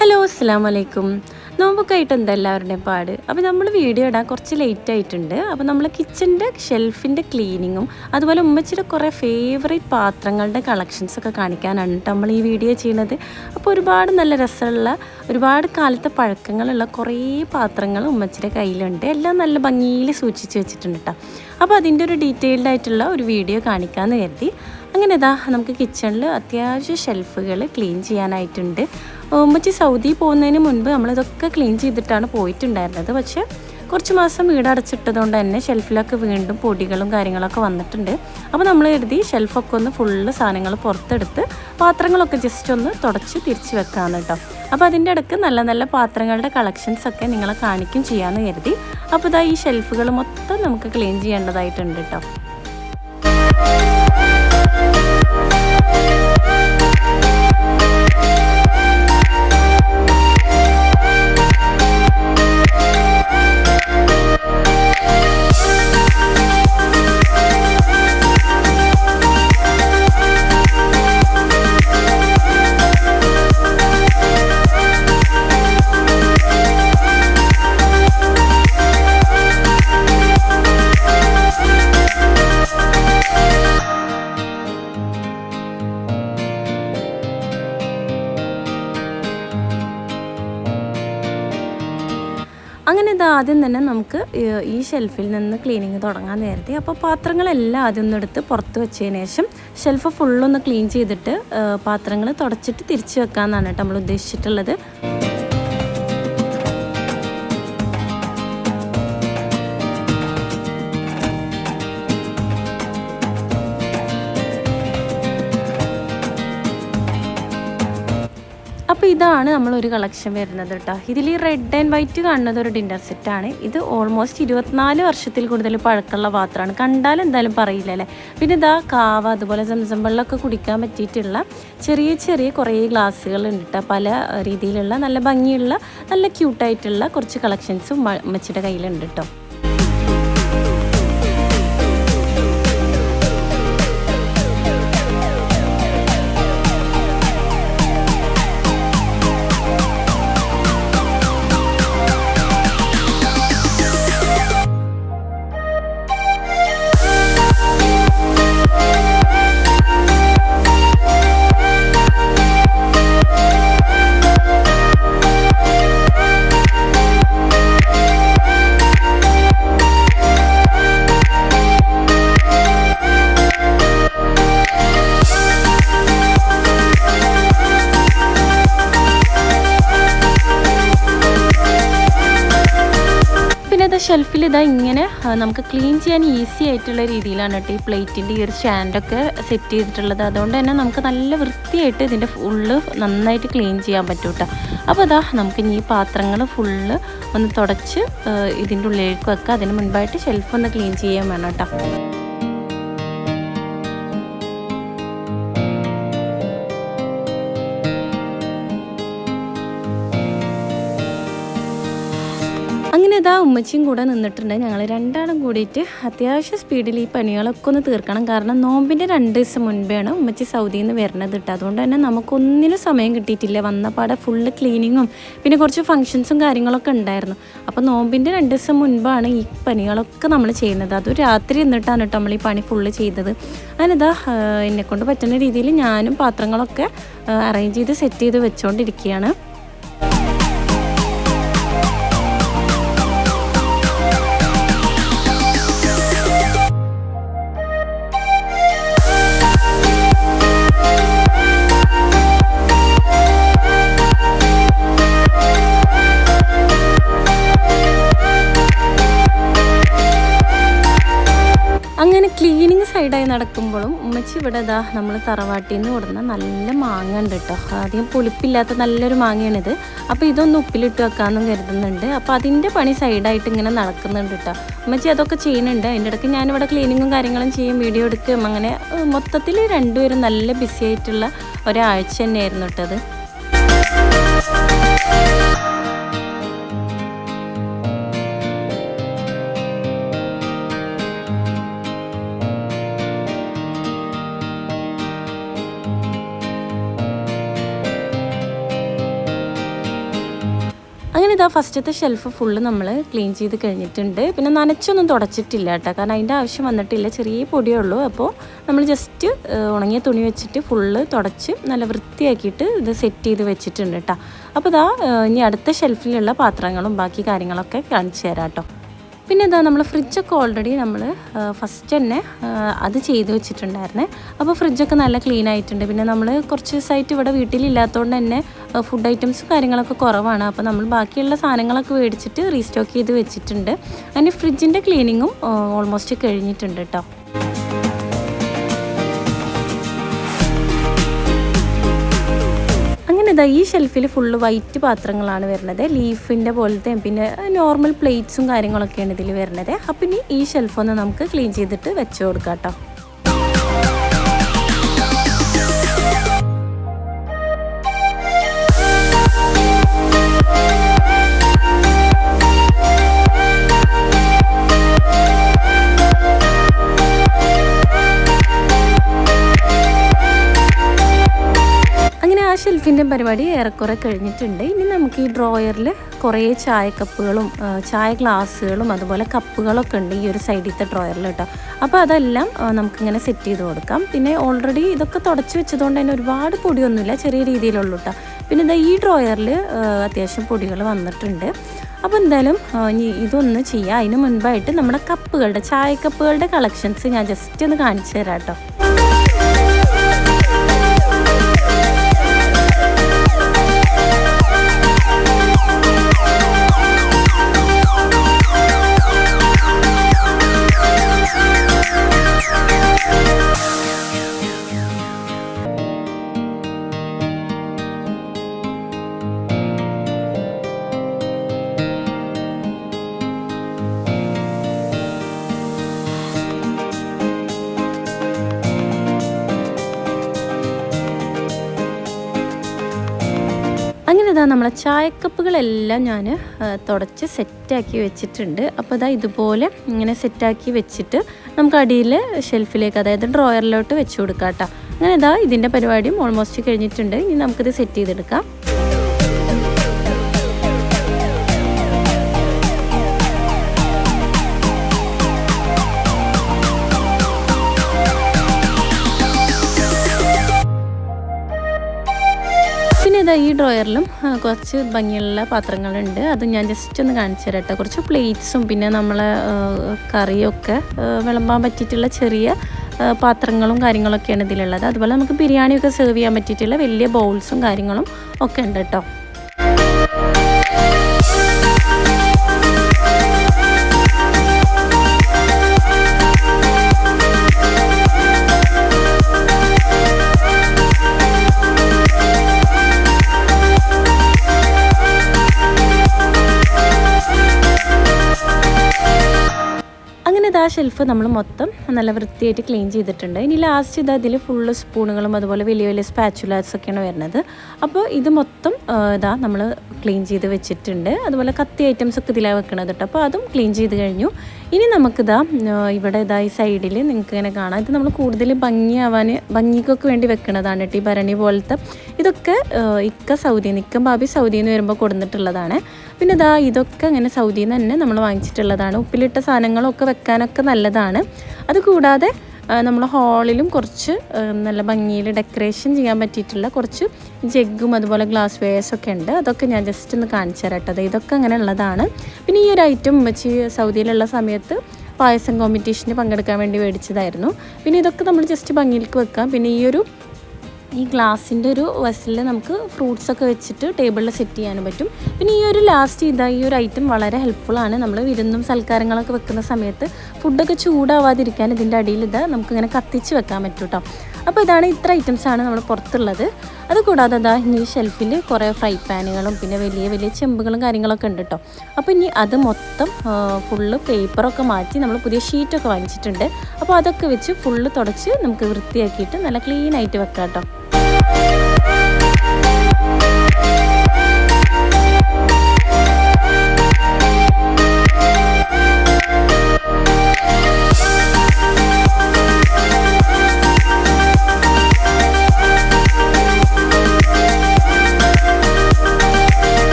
Hello അസ്സലാമു അലൈക്കും. നോമ്പൊക്കെ ആയിട്ട് എന്താ എല്ലാവരുടെയും പാട്. അപ്പോൾ നമ്മൾ വീഡിയോ ഇടാൻ കുറച്ച് ലേറ്റ് ആയിട്ടുണ്ട്. അപ്പോൾ നമ്മൾ കിച്ചൻ്റെ ഷെൽഫിൻ്റെ ക്ലീനിങ്ങും അതുപോലെ ഉമ്മച്ചിയുടെ കുറേ ഫേവറേറ്റ് പാത്രങ്ങളുടെ കളക്ഷൻസൊക്കെ കാണിക്കാനാണ് നമ്മൾ ഈ വീഡിയോ ചെയ്യുന്നത്. അപ്പോൾ ഒരുപാട് നല്ല രസമുള്ള ഒരുപാട് കാലത്തെ പഴക്കങ്ങളുള്ള കുറേ പാത്രങ്ങൾ ഉമ്മച്ചിയുടെ കയ്യിലുണ്ട്. എല്ലാം നല്ല ഭംഗിയിൽ സൂക്ഷിച്ച് വെച്ചിട്ടുണ്ട് കേട്ടോ. അപ്പോൾ അതിൻ്റെ ഒരു ഡീറ്റെയിൽഡ് ആയിട്ടുള്ള ഒരു വീഡിയോ കാണിക്കാമെന്ന് കരുതി. അങ്ങനെ ഇതാ നമുക്ക് കിച്ചണിൽ അത്യാവശ്യം ഷെൽഫുകൾ ക്ലീൻ ചെയ്യാനായിട്ടുണ്ട്. ഉമ്മച്ചി സൗദി പോകുന്നതിന് മുൻപ് നമ്മളിതൊക്കെ ക്ലീൻ ചെയ്തിട്ടാണ് പോയിട്ടുണ്ടായിരുന്നത്. പക്ഷേ കുറച്ച് മാസം വീട് അടച്ചിട്ടതുകൊണ്ട് തന്നെ ഷെൽഫിലൊക്കെ വീണ്ടും പൊടികളും കാര്യങ്ങളൊക്കെ വന്നിട്ടുണ്ട്. അപ്പോൾ നമ്മൾ കരുതി ഷെൽഫൊക്കെ ഒന്ന് ഫുള്ള് സാധനങ്ങൾ പുറത്തെടുത്ത് പാത്രങ്ങളൊക്കെ ജസ്റ്റ് ഒന്ന് തുടച്ച് തിരിച്ച് വെക്കാമെന്ന് കേട്ടോ. അപ്പോൾ അതിൻ്റെ ഇടയ്ക്ക് നല്ല നല്ല പാത്രങ്ങളുടെ കളക്ഷൻസൊക്കെ നിങ്ങളെ കാണിക്കും ചെയ്യാമെന്ന് കരുതി. അപ്പോൾ ഇതാ ഈ ഷെൽഫുകൾ മൊത്തം നമുക്ക് ക്ലീൻ ചെയ്യേണ്ടതായിട്ടുണ്ട് കേട്ടോ. അങ്ങനെ ഇത് ആദ്യം തന്നെ നമുക്ക് ഈ ഷെൽഫിൽ നിന്ന് ക്ലീനിങ് തുടങ്ങാൻ നേരത്തെ അപ്പോൾ പാത്രങ്ങളെല്ലാം ആദ്യം ഒന്ന് എടുത്ത് പുറത്ത് വെച്ചതിന് ശേഷം ഷെൽഫ് ഫുള്ളൊന്ന് ക്ലീൻ ചെയ്തിട്ട് പാത്രങ്ങൾ തുടച്ചിട്ട് തിരിച്ച് വെക്കാമെന്നാണ് കേട്ടോ നമ്മൾ ഉദ്ദേശിച്ചിട്ടുള്ളത്. അപ്പോൾ ഇതാണ് നമ്മളൊരു കളക്ഷൻ വരുന്നത് കേട്ടോ. ഇതിൽ ഈ റെഡ് ആൻഡ് വൈറ്റ് കാണുന്നത് ഒരു ഡിന്നർ സെറ്റാണ്. ഇത് ഓൾമോസ്റ്റ് 24 വർഷത്തിൽ കൂടുതൽ പഴക്കമുള്ള പാത്രമാണ്. കണ്ടാൽ എന്തായാലും പറയില്ല അല്ലേ. പിന്നെ ഇതാ കാവ അതുപോലെ സംസം വെള്ളമൊക്കെ കുടിക്കാൻ പറ്റിയിട്ടുള്ള ചെറിയ ചെറിയ കുറേ ഗ്ലാസ്സുകൾ ഉണ്ട് കേട്ടോ. പല രീതിയിലുള്ള നല്ല ഭംഗിയുള്ള നല്ല ക്യൂട്ടായിട്ടുള്ള കുറച്ച് കളക്ഷൻസും അമ്മച്ചിയുടെ കയ്യിലുണ്ട് കേട്ടോ. ഷെൽഫിൽ ഇതാ ഇങ്ങനെ നമുക്ക് ക്ലീൻ ചെയ്യാൻ ഈസി ആയിട്ടുള്ള രീതിയിലാണ് കേട്ടോ ഈ പ്ലേറ്റിൻ്റെ ഈ ഒരു സ്റ്റാൻഡൊക്കെ സെറ്റ് ചെയ്തിട്ടുള്ളത്. അതുകൊണ്ട് തന്നെ നമുക്ക് നല്ല വൃത്തിയായിട്ട് ഇതിൻ്റെ ഫുള്ള് നന്നായിട്ട് ക്ലീൻ ചെയ്യാൻ പറ്റും കേട്ടോ. അപ്പോൾ അതാ നമുക്ക് ഇനി ഈ പാത്രങ്ങൾ ഫുള്ള് ഒന്ന് തുടച്ച് ഇതിൻ്റെ ഉള്ളിലേക്ക് വെക്കുക. അതിന് മുൻപായിട്ട് ഷെൽഫ് ഒന്ന് ക്ലീൻ ചെയ്യാൻ വേണം കേട്ടോ. അങ്ങനെ ഇതാ ഉമ്മച്ചിയും കൂടെ നിന്നിട്ടുണ്ട്. ഞങ്ങൾ രണ്ടാളും കൂടിയിട്ട് അത്യാവശ്യം സ്പീഡിൽ ഈ പണികളൊക്കെ ഒന്ന് തീർക്കണം. കാരണം നോമ്പിൻ്റെ 2 ദിവസം മുൻപെയാണ് ഉമ്മച്ചി സൗദിയിൽ നിന്ന് വരുന്നത് കേട്ടോ. അതുകൊണ്ട് തന്നെ നമുക്കൊന്നിനും സമയം കിട്ടിയിട്ടില്ല. വന്നപാടെ ഫുള്ള് ക്ലീനിങ്ങും പിന്നെ കുറച്ച് ഫങ്ഷൻസും കാര്യങ്ങളൊക്കെ ഉണ്ടായിരുന്നു. അപ്പോൾ നോമ്പിൻ്റെ 2 ദിവസം മുൻപാണ് ഈ പണികളൊക്കെ നമ്മൾ ചെയ്യുന്നത്. അത് രാത്രി എന്നിട്ടാണ് കേട്ടോ നമ്മൾ ഈ പണി ഫുള്ള് ചെയ്തത്. അതിനിതാ എന്നെക്കൊണ്ട് പറ്റുന്ന രീതിയിൽ ഞാനും പാത്രങ്ങളൊക്കെ അറേഞ്ച് ചെയ്ത് സെറ്റ് ചെയ്ത് വെച്ചുകൊണ്ടിരിക്കുകയാണ്. അങ്ങനെ ക്ലീനിങ് സൈഡായി നടക്കുമ്പോഴും ഉമ്മച്ചി ഇവിടെ ഇതാ നമ്മൾ തറവാട്ടിൽ നിന്ന് കൊടുന്ന നല്ല മാങ്ങ ഉണ്ട് കേട്ടോ. അധികം പുളിപ്പില്ലാത്ത നല്ലൊരു മാങ്ങയാണിത്. അപ്പോൾ ഇതൊന്ന് ഉപ്പിലിട്ട് വെക്കാമെന്നും കരുതുന്നുണ്ട്. അപ്പോൾ അതിൻ്റെ പണി സൈഡായിട്ട് ഇങ്ങനെ നടക്കുന്നുണ്ട് കേട്ടോ. ഉമ്മച്ചി അതൊക്കെ ചെയ്യുന്നുണ്ട്. അതിൻ്റെ ഇടയ്ക്ക് ഞാനിവിടെ ക്ലീനിങ്ങും കാര്യങ്ങളും ചെയ്യും, വീഡിയോ എടുക്കും. അങ്ങനെ മൊത്തത്തിൽ രണ്ടുപേരും നല്ല ബിസി ആയിട്ടുള്ള ഒരാഴ്ച തന്നെയായിരുന്നു കേട്ടത്. അങ്ങനെ ഇതാ ഫസ്റ്റത്തെ ഷെൽഫ് ഫുള്ള് നമ്മൾ ക്ലീൻ ചെയ്ത് കഴിഞ്ഞിട്ടുണ്ട്. പിന്നെ നനച്ചൊന്നും തുടച്ചിട്ടില്ല കേട്ടോ, കാരണം അതിൻ്റെ ആവശ്യം വന്നിട്ടില്ല, ചെറിയ പൊടിയേ ഉള്ളൂ. അപ്പോൾ നമ്മൾ ജസ്റ്റ് ഉണങ്ങിയ തുണി വെച്ചിട്ട് ഫുള്ള് തുടച്ച് നല്ല വൃത്തിയാക്കിയിട്ട് ഇത് സെറ്റ് ചെയ്ത് വെച്ചിട്ടുണ്ട് കേട്ടോ. അപ്പോൾ ഇതാ ഇനി അടുത്ത ഷെൽഫിലുള്ള പാത്രങ്ങളും ബാക്കി കാര്യങ്ങളൊക്കെ കാണിച്ചു തരാം കേട്ടോ. പിന്നെ ഇതാ നമ്മൾ ഫ്രിഡ്ജൊക്കെ ഓൾറെഡി നമ്മൾ ഫസ്റ്റ് തന്നെ അത് ചെയ്ത് വെച്ചിട്ടുണ്ടായിരുന്നേ. അപ്പോൾ ഫ്രിഡ്ജൊക്കെ നല്ല ക്ലീൻ ആയിട്ടുണ്ട്. പിന്നെ നമ്മൾ കുറച്ച് ദിവസമായിട്ട് ഇവിടെ വീട്ടിലില്ലാത്തതുകൊണ്ട് തന്നെ ഫുഡ് ഐറ്റംസ് കാര്യങ്ങളൊക്കെ കുറവാണ്. അപ്പോൾ നമ്മൾ ബാക്കിയുള്ള സാധനങ്ങളൊക്കെ മേടിച്ചിട്ട് റീസ്റ്റോക്ക് ചെയ്ത് വെച്ചിട്ടുണ്ട്. അതിന് ഫ്രിഡ്ജിൻ്റെ ക്ലീനിങ്ങും ഓൾമോസ്റ്റ് കഴിഞ്ഞിട്ടുണ്ട് കേട്ടോ. ഇതാ ഈ ഷെൽഫിൽ ഫുള്ള് വൈറ്റ് പാത്രങ്ങളാണ് വരുന്നത്, ലീഫിൻ്റെ പോലത്തെ. പിന്നെ നോർമൽ പ്ലേറ്റ്സും കാര്യങ്ങളൊക്കെയാണ് ഇതിൽ വരുന്നത്. അപ്പം ഇനി ഈ ഷെൽഫൊന്ന് നമുക്ക് ക്ലീൻ ചെയ്തിട്ട് വെച്ച് കൊടുക്കാം കേട്ടോ. ഷെൽഫിൻ്റെ പരിപാടി ഏറെക്കുറെ കഴിഞ്ഞിട്ടുണ്ട്. ഇനി നമുക്ക് ഈ ഡ്രോയറിൽ കുറേ ചായ കപ്പുകളും ചായ ഗ്ലാസ്സുകളും അതുപോലെ കപ്പുകളൊക്കെ ഉണ്ട് ഈ ഒരു സൈഡിലത്തെ ഡ്രോയറിൽ കേട്ടോ. അപ്പോൾ അതെല്ലാം നമുക്കിങ്ങനെ സെറ്റ് ചെയ്ത് കൊടുക്കാം. പിന്നെ ഓൾറെഡി ഇതൊക്കെ തുടച്ച് വെച്ചതുകൊണ്ട് തന്നെ ഒരുപാട് പൊടിയൊന്നുമില്ല, ചെറിയ രീതിയിലുള്ളൂ കേട്ടോ. പിന്നെ ഇതാ ഈ ഡ്രോയറിൽ അത്യാവശ്യം പൊടികൾ വന്നിട്ടുണ്ട്. അപ്പോൾ എന്തായാലും ഇനി ഇതൊന്ന് ചെയ്യാം. അതിന് മുൻപായിട്ട് നമ്മുടെ കപ്പുകളുടെ ചായ കപ്പുകളുടെ കളക്ഷൻസ് ഞാൻ ജസ്റ്റ് ഒന്ന് കാണിച്ചു തരാം കേട്ടോ. അങ്ങനെ ഇതാ നമ്മളെ ചായക്കപ്പുകളെല്ലാം ഞാൻ തുടച്ച് സെറ്റാക്കി വെച്ചിട്ടുണ്ട്. അപ്പോൾ ഇതാ ഇതുപോലെ ഇങ്ങനെ സെറ്റാക്കി വെച്ചിട്ട് നമുക്ക് അടിയിൽ ഷെൽഫിലേക്ക്, അതായത് ഡ്രോയറിലോട്ട് വെച്ച് കൊടുക്കാം കേട്ടോ. അങ്ങനെ ഇതാ ഇതിൻ്റെ പരിപാടിയും ഓൾമോസ്റ്റ് കഴിഞ്ഞിട്ടുണ്ട്. ഇനി നമുക്കിത് സെറ്റ് ചെയ്തെടുക്കാം. പിന്നെ ഇതാ ഈ ഡ്രോയറിലും കുറച്ച് ഭംഗിയുള്ള പാത്രങ്ങളുണ്ട്. അത് ഞാൻ ജസ്റ്റ് ഒന്ന് കാണിച്ചു തരാം കേട്ടോ. കുറച്ച് പ്ലേറ്റ്സും പിന്നെ നമ്മളെ കറിയൊക്കെ വിളമ്പാൻ പറ്റിയിട്ടുള്ള ചെറിയ പാത്രങ്ങളും കാര്യങ്ങളൊക്കെയാണ് ഇതിലുള്ളത്. അതുപോലെ നമുക്ക് ബിരിയാണിയൊക്കെ സെർവ് ചെയ്യാൻ പറ്റിയിട്ടുള്ള വലിയ ബൗൾസും കാര്യങ്ങളും ഒക്കെ ഉണ്ട് കേട്ടോ. ആ ഷെൽഫ് നമ്മൾ മൊത്തം നല്ല വൃത്തിയായിട്ട് ക്ലീൻ ചെയ്തിട്ടുണ്ട്. ഇനി ലാസ്റ്റ് ഇതാ ഇതിൽ ഫുള്ള് സ്പൂണുകളും അതുപോലെ വലിയ വലിയ സ്പാച്ചുലാസൊക്കെയാണ് വരുന്നത്. അപ്പോൾ ഇത് മൊത്തം ഇതാ നമ്മൾ ക്ലീൻ ചെയ്ത് വെച്ചിട്ടുണ്ട്. അതുപോലെ കത്തി ഐറ്റംസ് ഒക്കെ ഇതിലാണ് വെക്കണത് കേട്ടോ. അപ്പോൾ അതും ക്ലീൻ ചെയ്ത് കഴിഞ്ഞു. ഇനി നമുക്കിതാ ഇവിടെ ഇതാ ഈ സൈഡിൽ നിങ്ങൾക്ക് ഇങ്ങനെ കാണാം. ഇത് നമ്മൾ കൂടുതൽ ഭംഗിക്കൊക്കെ വേണ്ടി വെക്കണതാണ് കേട്ടോ. ഈ ഭരണി പോലത്തെ ഇതൊക്കെ ഇക്ക ബാബി സൗദിയിൽ നിന്ന് വരുമ്പോൾ കൊടുത്തിട്ടുള്ളതാണ്. പിന്നെ ഇതാ ഇതൊക്കെ അങ്ങനെ സൗദിയിൽ നിന്ന് തന്നെ നമ്മൾ വാങ്ങിച്ചിട്ടുള്ളതാണ്. ഉപ്പിലിട്ട സാധനങ്ങളൊക്കെ വെക്കാനൊക്കെ നല്ലതാണ്. അതുകൂടാതെ നമ്മൾ ഹാളിലും കുറച്ച് നല്ല ഭംഗിയിൽ ഡെക്കറേഷൻ ചെയ്യാൻ പറ്റിയിട്ടുള്ള കുറച്ച് ജഗ്ഗും അതുപോലെ ഗ്ലാസ് വെയേഴ്സൊക്കെ ഉണ്ട്. അതൊക്കെ ഞാൻ ജസ്റ്റ് ഒന്ന് കാണിച്ചു തരാം കേട്ടോ. ഇതൊക്കെ അങ്ങനെ ഉള്ളതാണ്. പിന്നെ ഈ ഒരു ഐറ്റം വെച്ച് സൗദിയിലുള്ള സമയത്ത് പായസം കോമ്പറ്റീഷന് പങ്കെടുക്കാൻ വേണ്ടി മേടിച്ചതായിരുന്നു. പിന്നെ ഇതൊക്കെ നമ്മൾ ജസ്റ്റ് ഭംഗിയിലേക്ക് വെക്കാം. പിന്നെ ഈ ഗ്ലാസിൻ്റെ ഒരു വെസലിൽ നമുക്ക് ഫ്രൂട്ട്സൊക്കെ വെച്ചിട്ട് ടേബിളിൽ സെറ്റ് ചെയ്യാനും പറ്റും. പിന്നെ ഈ ഒരു ഈ ഒരു ഐറ്റം വളരെ ഹെൽപ്ഫുള്ളാണ്. നമ്മൾ വിരുന്നും സൽക്കാരങ്ങളൊക്കെ വെക്കുന്ന സമയത്ത് ഫുഡൊക്കെ ചൂടാവാതിരിക്കാൻ ഇതിൻ്റെ അടിയിൽ നമുക്കിങ്ങനെ കത്തിച്ച് വെക്കാൻ പറ്റും കേട്ടോ. അപ്പോൾ ഇത്ര ഐറ്റംസാണ് നമ്മൾ പുറത്തുള്ളത്. അതുകൂടാതെ ഈ ഷെൽഫിൽ കുറേ ഫ്രൈ പാനുകളും പിന്നെ വലിയ വലിയ ചെമ്പുകളും കാര്യങ്ങളൊക്കെ ഉണ്ട് കേട്ടോ. അപ്പോൾ ഇനി അത് മൊത്തം ഫുള്ള് പേപ്പറൊക്കെ മാറ്റി നമ്മൾ പുതിയ ഷീറ്റൊക്കെ വാങ്ങിച്ചിട്ടുണ്ട്. അപ്പോൾ അതൊക്കെ വെച്ച് ഫുള്ള് തുടച്ച് നമുക്ക് വൃത്തിയാക്കിയിട്ട് നല്ല ക്ലീനായിട്ട് വെക്കാം കേട്ടോ.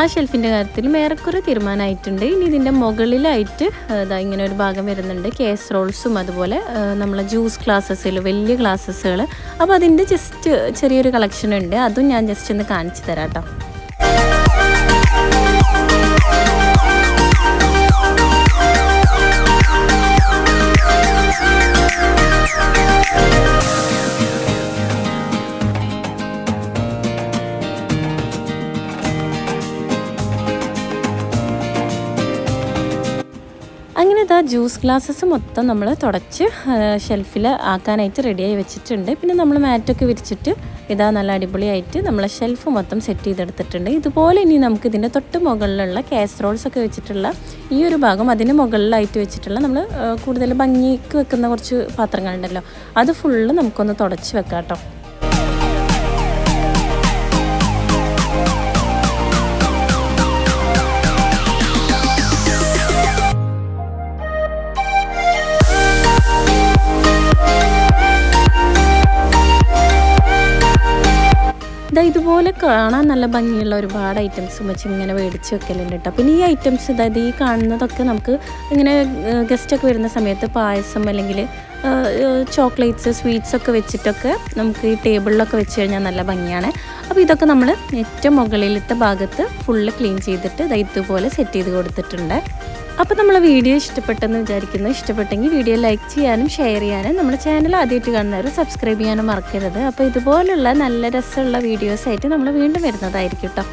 ആ ഷെൽഫിൻ്റെ കാര്യത്തിലും ഏറെക്കുറെ തീരുമാനമായിട്ടുണ്ട്. ഇനി ഇതിൻ്റെ മുകളിലായിട്ട് ഇങ്ങനെ ഒരു ഭാഗം വരുന്നുണ്ട്, കേസറോൾസും അതുപോലെ നമ്മളെ ജ്യൂസ് ഗ്ലാസ്സസിൽ വലിയ ഗ്ലാസ്സസുകൾ. അപ്പോൾ അതിൻ്റെ ജസ്റ്റ് ചെറിയൊരു കളക്ഷൻ ഉണ്ട്, അതും ഞാൻ ജസ്റ്റ് ഒന്ന് കാണിച്ചു തരാം കേട്ടോ. അങ്ങനെ ഇതാ ജ്യൂസ് ഗ്ലാസ്സസ് മൊത്തം നമ്മൾ തുടച്ച് ഷെൽഫിൽ ആക്കാനായിട്ട് റെഡിയായി വെച്ചിട്ടുണ്ട്. പിന്നെ നമ്മൾ മാറ്റൊക്കെ വിരിച്ചിട്ട് ഇതാ നല്ല അടിപൊളിയായിട്ട് നമ്മൾ ഷെൽഫ് മൊത്തം സെറ്റ് ചെയ്തെടുത്തിട്ടുണ്ട്. ഇതുപോലെ ഇനി നമുക്ക് ഇതിൻ്റെ തൊട്ട് മുകളിലുള്ള കാസറോൾസ് ഒക്കെ വെച്ചിട്ടുള്ള ഈ ഒരു ഭാഗം അതിന് മുകളിലായിട്ട് വെച്ചിട്ടുള്ള നമ്മൾ കൂടുതൽ ഭംഗിക്ക് വെക്കുന്ന കുറച്ച് പാത്രങ്ങളുണ്ടല്ലോ, അത് ഫുള്ള് നമുക്കൊന്ന് തുടച്ച് വെക്കാം കേട്ടോ. ഇതുപോലെ കാണാൻ നല്ല ഭംഗിയുള്ള ഒരുപാട് ഐറ്റംസ് വെച്ച് ഇങ്ങനെ മേടിച്ച് വെക്കലുണ്ട് കേട്ടോ. പിന്നെ ഈ ഐറ്റംസ് അതായത് ഈ കാണുന്നതൊക്കെ നമുക്ക് ഇങ്ങനെ ഗസ്റ്റൊക്കെ വരുന്ന സമയത്ത് പായസം അല്ലെങ്കിൽ ചോക്ലേറ്റ്സ് സ്വീറ്റ്സ് ഒക്കെ വെച്ചിട്ടൊക്കെ നമുക്ക് ഈ ടേബിളിലൊക്കെ വെച്ച് കഴിഞ്ഞാൽ നല്ല ഭംഗിയാണ്. അപ്പോൾ ഇതൊക്കെ നമ്മൾ ഏറ്റവും മുകളിലത്തെ ഭാഗത്ത് ഫുള്ള് ക്ലീൻ ചെയ്തിട്ട് ഇതുപോലെ സെറ്റ് ചെയ്ത് കൊടുത്തിട്ടുണ്ട്. അപ്പോൾ നമ്മളെ വീഡിയോ ഇഷ്ടപ്പെട്ടെന്ന് വിചാരിക്കുന്നു. ഇഷ്ടപ്പെട്ടെങ്കിൽ വീഡിയോ ലൈക്ക് ചെയ്യാനും ഷെയർ ചെയ്യാനും നമ്മുടെ ചാനൽ ആദ്യമായിട്ട് കാണുന്നവർ സബ്സ്ക്രൈബ് ചെയ്യാനും മറക്കരുത്. അപ്പോൾ ഇതുപോലുള്ള നല്ല രസമുള്ള വീഡിയോസായിട്ട് നമ്മൾ വീണ്ടും വരുന്നതായിരിക്കും കേട്ടോ.